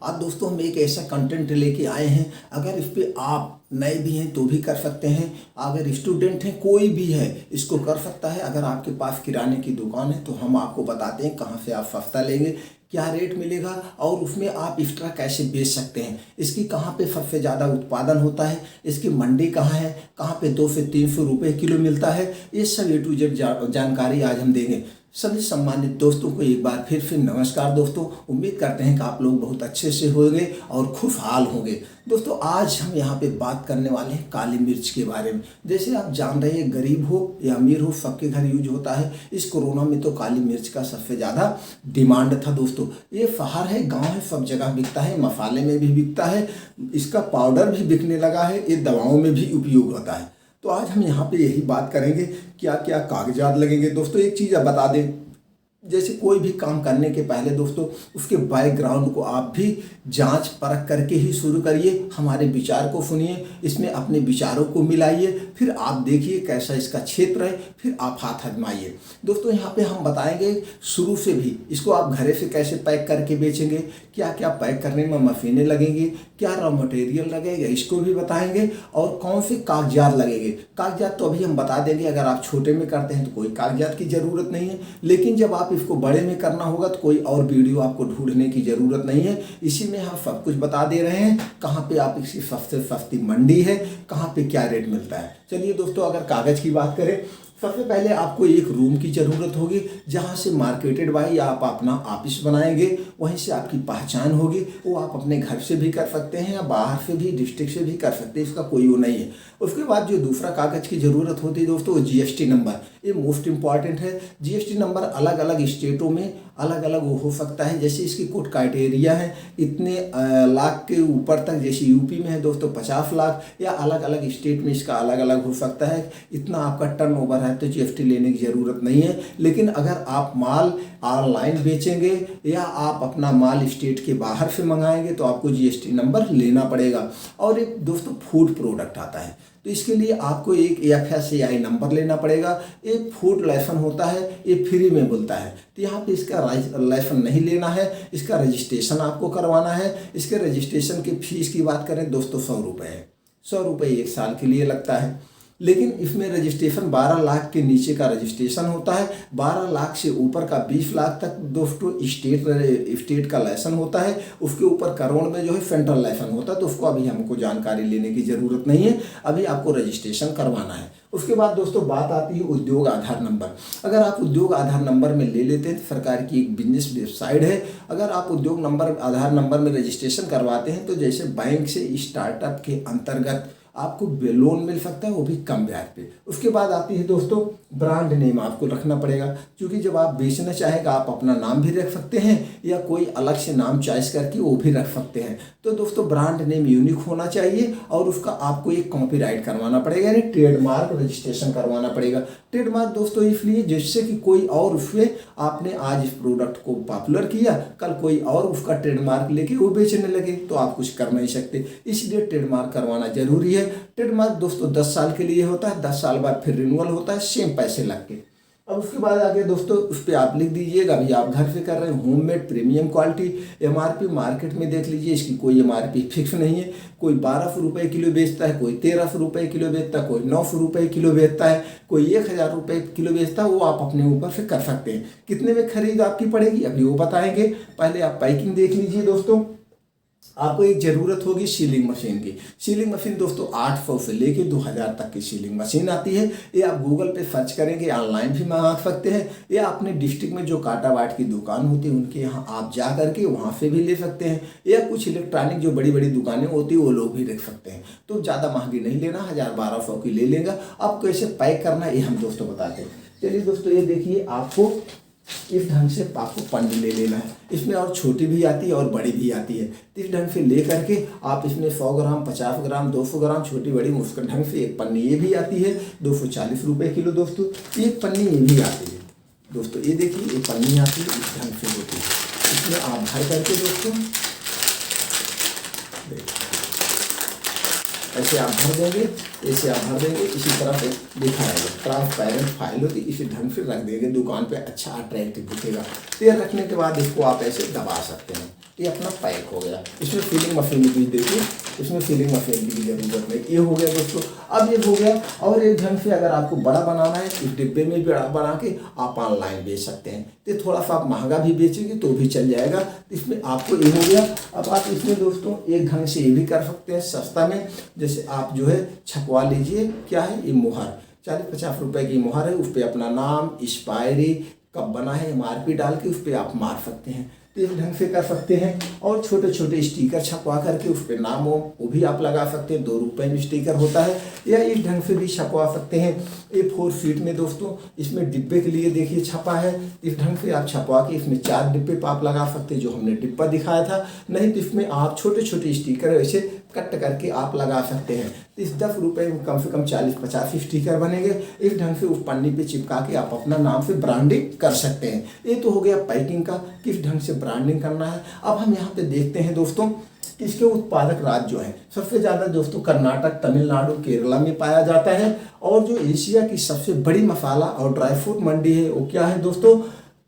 आज दोस्तों हम एक ऐसा कंटेंट लेके आए हैं, अगर इस पे आप नए भी हैं तो भी कर सकते हैं, अगर स्टूडेंट हैं कोई भी है इसको कर सकता है। अगर आपके पास किराने की दुकान है तो हम आपको बताते हैं कहाँ से आप सस्ता लेंगे, क्या रेट मिलेगा और उसमें आप एक्स्ट्रा कैसे बेच सकते हैं, इसकी कहाँ पे सबसे ज़्यादा उत्पादन होता है, इसकी मंडी कहाँ है, कहाँ पे 200 से 300 रुपये किलो मिलता है, ये सब A to Z जानकारी आज हम देंगे। सभी सम्मानित दोस्तों को एक बार फिर से नमस्कार दोस्तों। उम्मीद करते हैं कि आप लोग बहुत अच्छे से होंगे और खुशहाल होंगे। दोस्तों आज हम यहाँ पे बात करने वाले हैं काली मिर्च के बारे में। जैसे आप जान रहे हैं, गरीब हो या अमीर हो सबके घर यूज होता है। इस कोरोना में तो काली मिर्च का सबसे ज़्यादा डिमांड था दोस्तों। ये शहर है, गांव है, सब जगह बिकता है, मसाले में भी बिकता है, इसका पाउडर भी बिकने लगा है, ये दवाओं में भी उपयोग होता है। तो आज हम यहाँ पे यही बात करेंगे क्या क्या कागजात लगेंगे। दोस्तों एक चीज़ आप बता दें, जैसे कोई भी काम करने के पहले दोस्तों उसके बैकग्राउंड को आप भी जांच परख करके ही शुरू करिए। हमारे विचार को सुनिए, इसमें अपने विचारों को मिलाइए, फिर आप देखिए कैसा इसका क्षेत्र है, फिर आप हाथ आजमाइए। दोस्तों यहाँ पे हम बताएंगे शुरू से भी इसको आप घरे से कैसे पैक करके बेचेंगे, क्या क्या पैक करने में मशीनें लगेंगी, क्या रॉ मटेरियल लगेगा इसको भी बताएंगे, और कौन से कागजात लगेंगे। कागजात तो अभी हम बता देंगे, अगर आप छोटे में करते हैं तो कोई कागजात की ज़रूरत नहीं है, लेकिन जब आप इसको बड़े में करना होगा तो कोई और वीडियो आपको ढूंढने की ज़रूरत नहीं है। इसी में हम सब कुछ बता दे रहे हैं, कहाँ पे आप इसकी सबसे सस्ती मंडी है, कहाँ पे क्या रेट मिलता है। चलिए दोस्तों अगर कागज़ की बात करें, सबसे पहले आपको एक रूम की ज़रूरत होगी जहाँ से मार्केटेड बाई आप अपना ऑफिस बनाएंगे, वहीं से आपकी पहचान होगी। वो आप अपने घर से भी कर सकते हैं या बाहर से भी, डिस्ट्रिक्ट से भी कर सकते हैं, इसका कोई वो नहीं है। उसके बाद जो दूसरा कागज़ की ज़रूरत होती है दोस्तों, वो GST नंबर, ये मोस्ट इम्पॉर्टेंट है। GST नंबर अलग अलग स्टेटों में अलग अलग हो सकता है। जैसे इसकी कुछ क्राइटेरिया है, इतने लाख के ऊपर तक, जैसे यूपी में है दोस्तों 50 लाख, या अलग अलग स्टेट में इसका अलग अलग हो सकता है। इतना आपका टर्नओवर है तो GST लेने की ज़रूरत नहीं है। लेकिन अगर आप माल ऑनलाइन बेचेंगे या आप अपना माल स्टेट के बाहर से मंगाएंगे तो आपको GST नंबर लेना पड़ेगा। और एक दोस्तों फूड प्रोडक्ट आता है तो इसके लिए आपको एक FSAI नंबर लेना पड़ेगा। एक फूड लाइसेंस होता है, ये फ्री में बोलता है, तो यहाँ पे इसका लाइसेंस नहीं लेना है, इसका रजिस्ट्रेशन आपको करवाना है। इसके रजिस्ट्रेशन की फीस की बात करें दोस्तों 100 रुपये है, 100 रुपये 1 साल के लिए लगता है। लेकिन इसमें रजिस्ट्रेशन 12 लाख के नीचे का रजिस्ट्रेशन होता है, 12 लाख से ऊपर का 20 लाख तक दोस्तों स्टेट का लाइसेंस होता है। उसके ऊपर करोड़ में जो है सेंट्रल लाइसेंस होता है, तो उसको अभी हमको जानकारी लेने की ज़रूरत नहीं है, अभी आपको रजिस्ट्रेशन करवाना है। उसके बाद दोस्तों बात आती है उद्योग आधार नंबर। अगर आप उद्योग आधार नंबर में ले लेते हैं तो सरकार की एक बिजनेस वेबसाइट है, अगर आप उद्योग नंबर आधार नंबर में रजिस्ट्रेशन करवाते हैं तो जैसे बैंक से स्टार्टअप के अंतर्गत आपको लोन मिल सकता है, वो भी कम ब्याज पे। उसके बाद आती है दोस्तों ब्रांड नेम आपको रखना पड़ेगा, क्योंकि जब आप बेचना चाहेगा आप अपना नाम भी रख सकते हैं या कोई अलग से नाम चॉइस करके वो भी रख सकते हैं। तो दोस्तों ब्रांड नेम यूनिक होना चाहिए और उसका आपको एक कॉपीराइट करवाना पड़ेगा, यानी ट्रेडमार्क रजिस्ट्रेशन करवाना पड़ेगा। ट्रेडमार्क दोस्तों इसलिए जिससे कि कोई और उससे, आपने आज इस प्रोडक्ट को पॉपुलर किया, कल कोई और उसका ट्रेडमार्क लेके वो बेचने लगे तो आप कुछ कर नहीं सकते, इसलिए ट्रेडमार्क करवाना जरूरी है। ट्रेडमार्क दोस्तों 10 साल के लिए होता है, 10 साल बाद फिर रिन्यूअल होता है, सेम पैसे लग के। अब उसके बाद आगे दोस्तों उस पर आप लिख दीजिएगा, अभी आप घर से कर रहे हैं, homemade premium quality. MRP market में देख लीजिए, इसकी कोई MRP फिक्स नहीं है, कोई 1200 रुपये किलो बेचता है, कोई 1300 रुपये किलो बेचता है, कोई 900 रुपये किलो बेचता है, कोई 1000 रुपये किलो बेचता है। वो आप अपने ऊपर से कर सकते हैं। कितने में खरीद आपकी पड़ेगी अभी वो बताएंगे, पहले आप पैकिंग देख लीजिए। दोस्तों आपको एक ज़रूरत होगी सीलिंग मशीन की। सीलिंग मशीन दोस्तों 800 से लेके 2000 तक की सीलिंग मशीन आती है। ये आप गूगल पे सर्च करेंगे, ऑनलाइन भी मंगा सकते हैं, या अपने डिस्ट्रिक्ट में जो कांटा बाट की दुकान होती है उनके यहाँ आप जा करके वहाँ से भी ले सकते हैं, या कुछ इलेक्ट्रॉनिक जो बड़ी बड़ी दुकानें होती है वो लोग भी रख सकते हैं। तो ज़्यादा महंगी नहीं लेना, 1000-1200 की ले लेगा। आपको कैसे पैक करना है ये हम दोस्तों बताते हैं। चलिए दोस्तों ये देखिए, आपको इस ढंग से आपको पन्नी ले लेना है। इसमें और छोटी भी आती है और बड़ी भी आती है, तो इस ढंग से ले करके आप इसमें 100 ग्राम, 50 ग्राम, 200 ग्राम छोटी बड़ी मुश्क ढंग से एक पन्नी ये भी आती है, 240 रुपये किलो दोस्तों। एक पन्नी ये भी आती है दोस्तों, ये देखिए एक पन्नी आती है, इस ढंग से होती है। इसमें आप भर करके दोस्तों ऐसे आप भर देंगे, ऐसे आप भर देंगे, इसी तरह से दिखाएंगे। ट्रांसपेरेंट फाइल होती है, इसी ढंग से रख देंगे दुकान पे, अच्छा अट्रैक्टिव दिखेगा। तो ये रखने के बाद इसको आप ऐसे दबा सकते हैं। ये अपना पैक हो गया। इसमें फिलिंग मशीन भी देखिए, इसमें फिलिंग मशीन की भी जरूरत नहीं। ये हो गया दोस्तों। अब ये हो गया। और एक ढंग से अगर आपको बड़ा बनाना है इस डिब्बे में बड़ा बना के आप ऑनलाइन बेच सकते हैं। तो थोड़ा सा आप महंगा भी बेचेंगे तो भी चल जाएगा। इसमें आपको ये हो गया। अब आप इसमें दोस्तों एक ढंग से ये भी कर सकते हैं सस्ता में। जैसे आप जो है छपवा लीजिए, क्या है ये मुहर 40-50 रुपए की मुहर है, उस पर अपना नाम, एक्सपायरी, कब बना है, MRP डाल के उस पर आप मार सकते हैं। तो इस ढंग से कर सकते हैं। और छोटे छोटे स्टिकर छपवा करके उस पर नाम हो वो भी आप लगा सकते हैं। 2 रुपए में स्टिकर होता है, या इस ढंग से भी छपवा सकते हैं। A4 शीट में दोस्तों इसमें डिब्बे के लिए देखिए छपा है। इस ढंग से आप छपवा के इसमें 4 डिब्बे पर आप लगा सकते हैं, जो हमने डिब्बा दिखाया था। नहीं तो इसमें आप छोटे छोटे स्टिकर वैसे कट करके आप लगा सकते हैं। तो इस 10 रुपए में कम से कम 40-50 स्टिकर बनेंगे। इस ढंग से उस पन्नी पे चिपका के आप अपना नाम से ब्रांडिंग कर सकते हैं। ये तो हो गया पैकिंग का, किस ढंग से ब्रांडिंग करना है। अब हम यहाँ पे देखते हैं दोस्तों कि इसके उत्पादक राज्य जो है सबसे ज़्यादा दोस्तों कर्नाटक, तमिलनाडु, केरला में पाया जाता है। और जो एशिया की सबसे बड़ी मसाला और ड्राई फ्रूट मंडी है वो क्या है दोस्तों,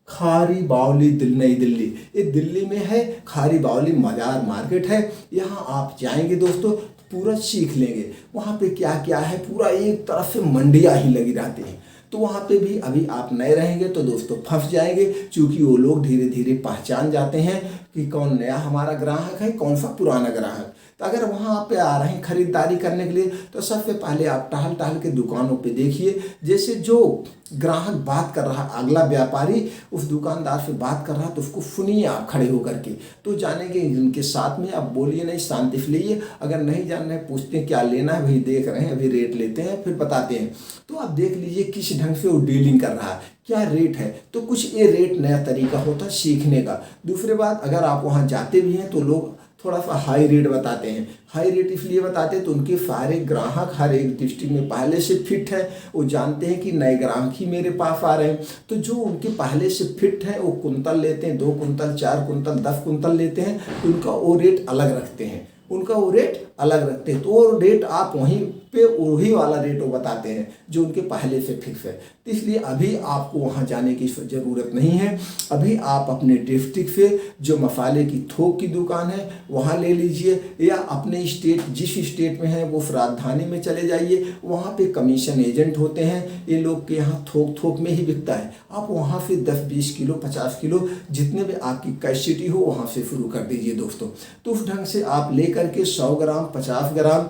खारी बावली नई दिल्ली। ये दिल्ली में है, खारी बावली बाजार मार्केट है। यहाँ आप जाएंगे दोस्तों पूरा सीख लेंगे वहाँ पे क्या क्या है। पूरा एक तरफ से मंडियाँ ही लगी रहती हैं। तो वहाँ पे भी अभी आप नए रहेंगे तो दोस्तों फंस जाएंगे, क्योंकि वो लोग धीरे धीरे पहचान जाते हैं कि कौन नया हमारा ग्राहक है, कौन सा पुराना ग्राहक। तो अगर वहाँ पे आ रहे हैं खरीदारी करने के लिए तो सबसे पहले आप टहल टहल के दुकानों पे देखिए। जैसे जो ग्राहक बात कर रहा, अगला व्यापारी उस दुकानदार से बात कर रहा, तो उसको सुनिए आप खड़े होकर के, तो जानेंगे। उनके साथ में आप बोलिए नहीं, शांति से लीजिए। अगर नहीं जान रहे पूछते हैं क्या लेना है, वही देख रहे हैं, अभी रेट लेते हैं फिर बताते हैं। तो आप देख लीजिए किस ढंग से वो डीलिंग कर रहा है, क्या रेट है। तो कुछ ये रेट नया तरीका होता है सीखने का। दूसरी बात, अगर आप वहाँ जाते भी हैं तो लोग थोड़ा सा हाई रेट बताते हैं। हाई रेट इसलिए बताते हैं तो उनके सारे ग्राहक हर एक डिस्ट्रिक्ट में पहले से फिट है। वो जानते हैं कि नए ग्राहक ही मेरे पास आ रहे हैं। तो जो उनके पहले से फिट है वो कुंतल लेते हैं, 2 कुंतल, 4 कुंतल, 10 कुंतल लेते हैं। उनका वो रेट अलग रखते हैं, उनका वो रेट अलग रखते हैं। तो वो रेट आप वहीं पे वही वाला रेट वो बताते हैं जो उनके पहले से फिक्स है। तो इसलिए अभी आपको वहाँ जाने की ज़रूरत नहीं है। अभी आप अपने डिस्ट्रिक्ट से जो मसाले की थोक की दुकान है वहाँ ले लीजिए, या अपने स्टेट जिस स्टेट में है वो राजधानी में चले जाइए। वहाँ पे कमीशन एजेंट होते हैं, ये लोग के यहाँ थोक थोक में ही बिकता है। आप वहाँ से 10-20 किलो, 50 किलो जितने भी आपकी कैपेसिटी हो वहाँ से शुरू कर दीजिए दोस्तों। तो उस ढंग से आप ले करके 100 ग्राम, 50 ग्राम,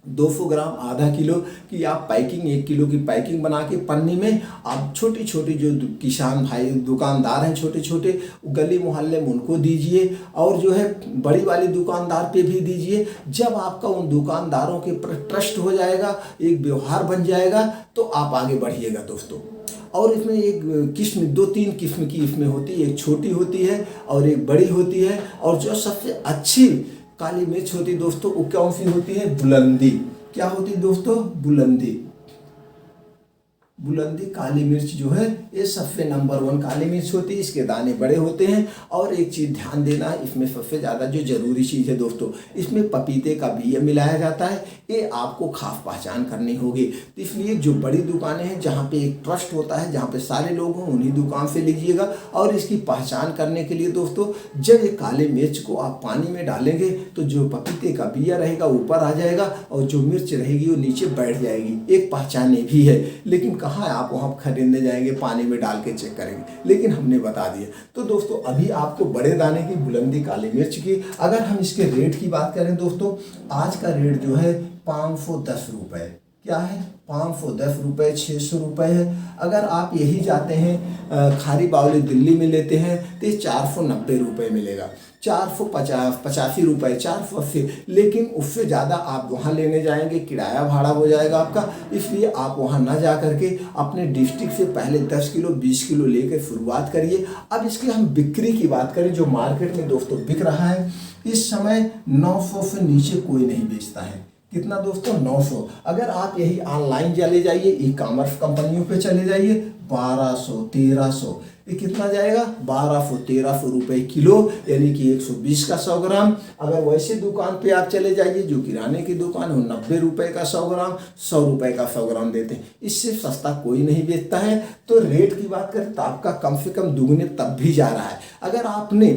200 ग्राम, आधा किलो की आप पैकिंग, 1 किलो की पैकिंग बना के पन्नी में आप छोटी छोटी जो किसान भाई दुकानदार हैं छोटे छोटे गली मोहल्ले में उनको दीजिए, और जो है बड़ी वाली दुकानदार पे भी दीजिए। जब आपका उन दुकानदारों के पर ट्रस्ट हो जाएगा, एक व्यवहार बन जाएगा, तो आप आगे बढ़िएगा दोस्तों। और इसमें एक किस्म, 2-3 किस्म की इसमें होती है, एक छोटी होती है और एक बड़ी होती है। और जो सबसे अच्छी काली मिर्च होती है दोस्तों वो कौन सी होती है, बुलंदी। क्या होती है दोस्तों, बुलंदी। बुलंदी काली मिर्च जो है ये सबसे नंबर 1 काली मिर्च होती है। इसके दाने बड़े होते हैं। और एक चीज़ ध्यान देना, इसमें सबसे ज़्यादा जो जरूरी चीज़ है दोस्तों, इसमें पपीते का बीज मिलाया जाता है। ये आपको खास पहचान करनी होगी। तो इसलिए जो बड़ी दुकानें हैं जहाँ पे एक ट्रस्ट होता है, जहाँ पे सारे लोग हों, उन्हीं दुकान से लीजिएगा। और इसकी पहचान करने के लिए दोस्तों, जब ये काले मिर्च को आप पानी में डालेंगे तो जो पपीते का बिया रहेगा ऊपर आ जाएगा और जो मिर्च रहेगी वो नीचे बैठ जाएगी। एक पहचान भी है, लेकिन कहाँ आप वहाँ खरीदने जाएंगे, पानी में डाल के चेक करेंगे, लेकिन हमने बता दिया। तो दोस्तों अभी आपको बड़े दाने की बुलंदी काली मिर्च की, अगर हम इसके रेट की बात करें दोस्तों, आज का रेट जो है 510 रुपये। क्या है, 510 रुपये, 600 रुपये है। अगर आप यही जाते हैं खारी बावली दिल्ली में लेते हैं तो ये 490 रुपये मिलेगा, 485 रुपये, 480। लेकिन उससे ज़्यादा आप वहाँ लेने जाएंगे किराया भाड़ा हो जाएगा आपका। इसलिए आप वहाँ ना जा करके अपने डिस्ट्रिक्ट से पहले 10 किलो 20 किलो लेकर शुरुआत करिए। अब इसकी हम बिक्री की बात करें, जो मार्केट में दोस्तों बिक रहा है इस समय 900 से नीचे कोई नहीं बेचता है। कितना दोस्तों, 900। अगर आप यही ऑनलाइन चले जाइए, ई कॉमर्स कंपनियों पे चले जाइए, 1200, 1300, ये कितना जाएगा, 1200-1300 रुपये किलो, यानी कि 120 का 100 ग्राम। अगर वैसे दुकान पे आप चले जाइए जो किराने की दुकान है, 90 रुपये का 100 ग्राम, 100 रुपये का 100 ग्राम देते हैं। इससे सस्ता कोई नहीं बेचता है। तो रेट की बात करें तो आपका कम से कम दुगने तब भी जा रहा है। अगर आपने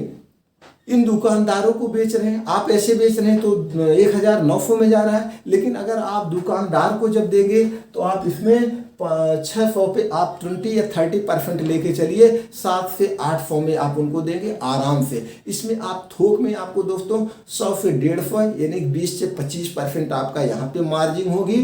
इन दुकानदारों को बेच रहे हैं। आप ऐसे बेच रहे हैं तो 1900 में जा रहा है, लेकिन अगर आप दुकानदार को जब देंगे तो आप इसमें 600 पे आप 20 या 30% लेके चलिए, 7 से 800 में आप उनको देंगे आराम से। इसमें आप थोक में आपको दोस्तों 100 से 150 यानी 20 से 25% आपका यहाँ पे मार्जिन होगी।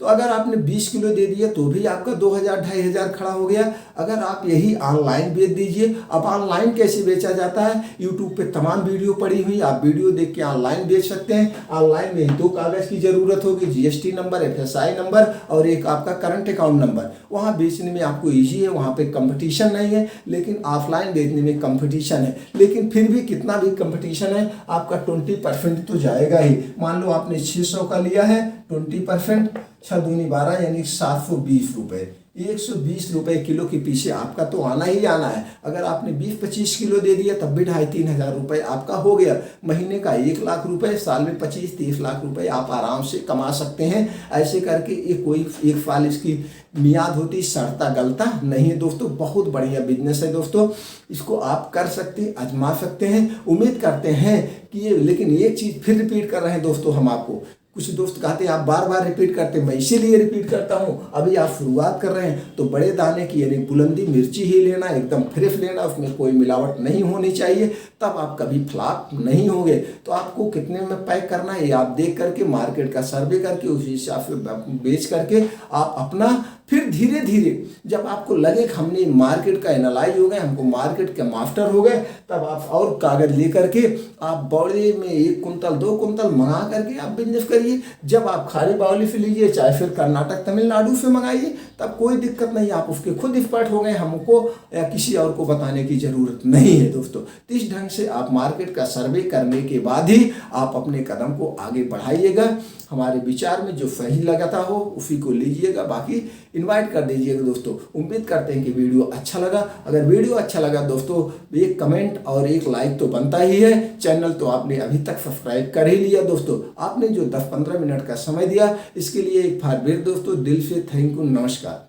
तो अगर आपने 20 किलो दे दिया तो भी आपका 2000-2500 खड़ा हो गया। अगर आप यही ऑनलाइन बेच दीजिए। अब ऑनलाइन कैसे बेचा जाता है, यूट्यूब पे तमाम वीडियो पड़ी हुई, आप वीडियो देख के ऑनलाइन बेच सकते हैं। ऑनलाइन में 2 कागज़ की ज़रूरत होगी, GST नंबर, FSI नंबर और एक आपका करंट अकाउंट नंबर। वहाँ बेचने में आपको ईजी है, वहाँ पे कंपटीशन नहीं है। लेकिन ऑफलाइन बेचने में कंपटीशन है, लेकिन फिर भी कितना भी कंपटीशन है आपका 20% तो जाएगा ही। मान लो आपने 600 का लिया है, 20% 6 दूनी 12 यानी 720 रुपये। 120 रुपये किलो के पीछे आपका तो आना ही आना है। अगर आपने 20-25 किलो दे दिया तब भी 2,500-3 हज़ार रुपये आपका हो गया। महीने का 1 लाख रुपए, साल में 25-30 लाख रुपए आप आराम से कमा सकते हैं। ऐसे करके ये कोई 1 साल इसकी मियाद होती, सड़ता गलता नहीं है दोस्तों। बहुत बढ़िया बिजनेस है दोस्तों, इसको आप कर सकते हैं, आजमा सकते हैं। उम्मीद करते हैं कि ये, लेकिन एक चीज़ फिर रिपीट कर रहे हैं दोस्तों हम आपको। कुछ दोस्त कहते हैं आप बार बार रिपीट करते हैं, मैं इसीलिए रिपीट करता हूँ। अभी आप शुरुआत कर रहे हैं तो बड़े दाने की यानी बुलंदी मिर्ची ही लेना, एकदम फ्रेश लेना, उसमें कोई मिलावट नहीं होनी चाहिए, तब आप कभी फ्लॉप नहीं होंगे। तो आपको कितने में पैक करना है ये आप देख करके, मार्केट का सर्वे करके, उस हिसाब से बेच करके आप अपना फिर धीरे धीरे जब आपको लगे कि हमने मार्केट का एनालाइज हो गए, हमको मार्केट के मास्टर हो गए, तब आप और कागज लेकर के आप बड़े में 1 कुंतल 2 कुंतल मंगा करके आप बिजनेस करिए। जब आप खारी बावली से लीजिए, चाहे फिर कर्नाटक तमिलनाडु से मंगाइए, तब कोई दिक्कत नहीं, आप उसके खुद एक्सपर्ट हो गए, हमको या किसी और को बताने की जरूरत नहीं है दोस्तों। तो इस ढंग से आप मार्केट का सर्वे करने के बाद ही आप अपने कदम को आगे बढ़ाइएगा। हमारे विचार में जो सही लगता हो उसी को लीजिएगा, बाकी इनवाइट कर दीजिएगा दोस्तों। उम्मीद करते हैं कि वीडियो अच्छा लगा। अगर वीडियो अच्छा लगा दोस्तों, एक कमेंट और एक लाइक तो बनता ही है। चैनल तो आपने अभी तक सब्सक्राइब कर ही लिया दोस्तों। आपने जो 10-15 मिनट का समय दिया इसके लिए एक बार फिर दोस्तों दिल से थैंक यू, नमस्कार।